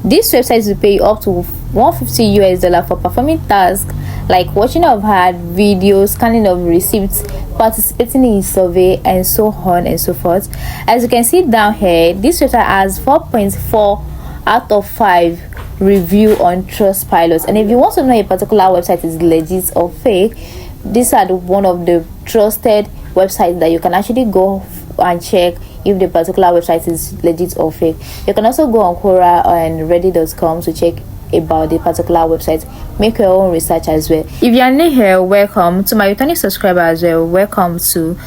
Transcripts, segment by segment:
This website will pay you up to 150 US dollar for performing tasks like watching of ad videos, scanning of receipts, participating in a survey, and so on and so forth. As you can see down here, this website has 4.4 out of 5 review on Trustpilot. And if you want to know a particular website is legit or fake, these are one of the trusted websites that you can actually go and check if the particular website is legit or fake. You can also go on Quora and reddit.com to check about the particular website. Make your own research as well. If you are new here, welcome. To my returning subscriber as well, welcome too.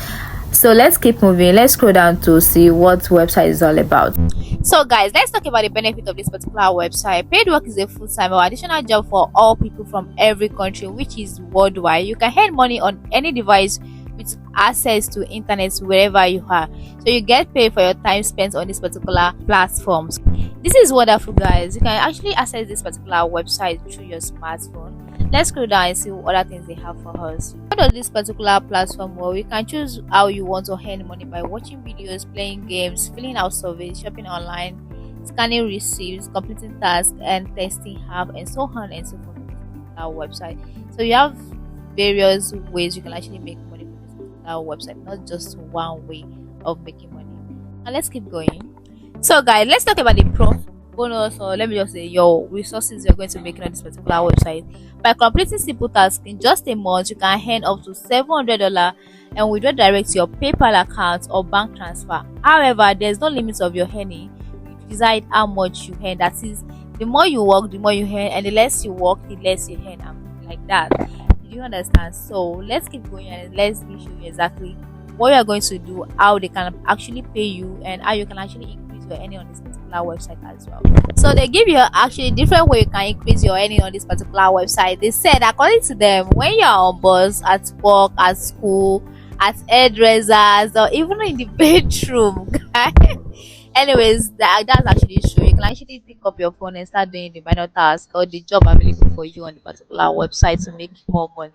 So let's keep moving. Let's scroll down to see what website is all about. So guys, let's talk about the benefit of this particular website. Paid work is a full-time or additional job for all people from every country, which is worldwide. You can earn money on any device with access to internet wherever you are. So you get paid for your time spent on this particular platforms. This is wonderful, guys. You can actually access this particular website through your smartphone. Let's scroll down and see what other things they have for us. How does this particular platform work? You can choose how you want to earn money by watching videos, playing games, filling out surveys, shopping online, scanning receipts, completing tasks, and testing app, and so on and so forth on this particular website. So you have various ways you can actually make money from this particular website, not just one way of making money. And let's keep going. So guys, let's talk about the bonus, or let me just say your resources you're going to make on this particular website. By completing simple tasks in just a month, you can earn up to $700 and withdraw direct to your PayPal account or bank transfer. However, there's no limit of your earning. You decide how much you earn. That is, the more you work, the more you earn, and the less you work, the less you earn, and like that. Do you understand? So let's keep going and let's be show you exactly what you are going to do, how they can actually pay you, and how you can actually increase your earning on this particular website as well. So they give you actually different way you can increase your earning on this particular website. They said according to them, when you're on bus, at work, at school, at hairdressers, or even in the bedroom, guys. Anyways, that's actually true. You can actually pick up your phone and start doing the minor task or the job available for you on the particular website to make more money.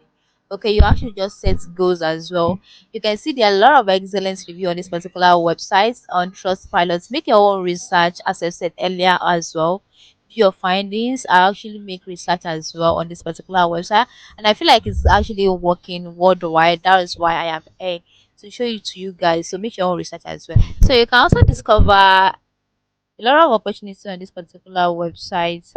Okay, you actually just set goals as well. You can see there are a lot of excellent review on this particular website on Trustpilot. Make your own research, as I said earlier as well. Do your findings. I actually make research as well on this particular website, and I feel like it's actually working worldwide. That is why I am here to show it to you guys. So make your own research as well. So you can also discover a lot of opportunities on this particular website.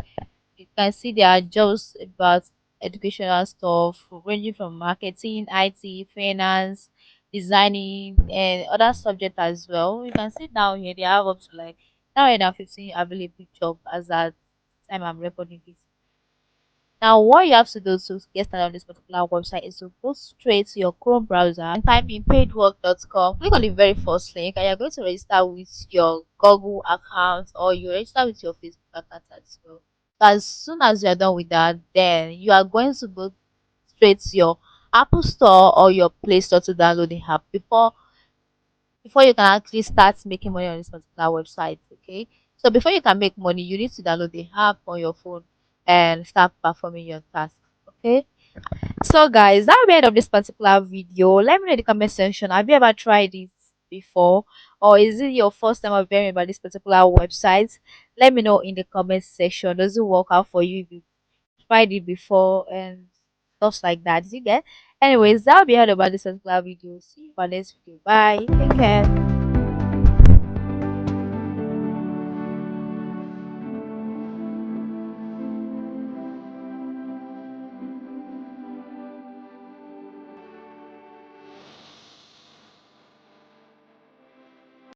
You can see there are jobs about educational stuff ranging from marketing, IT, finance, designing, and other subjects as well. You can see down here they have up to like 915 available jobs as at time I'm recording this. Now, what you have to do to get started on this particular website is to go straight to your Chrome browser and type in paidwork.com. Click on the very first link, and you're going to register with your Google account, or you register with your Facebook account as well. As soon as you're done with that, then you are going to go straight to your Apple Store or your Play Store to download the app before you can actually start making money on this particular website. Okay, so before you can make money, you need to download the app on your phone and start performing your task. Okay, so guys, that will be the end of this particular video. Let me know in the comment section, have you ever tried it before, or is it your first time of hearing about this particular website? Let me know in the comment section. Does it work out for you if you tried it before and stuff like that? Did you get? Anyways, that'll be all about this particular video. See you for next video. Bye, take care.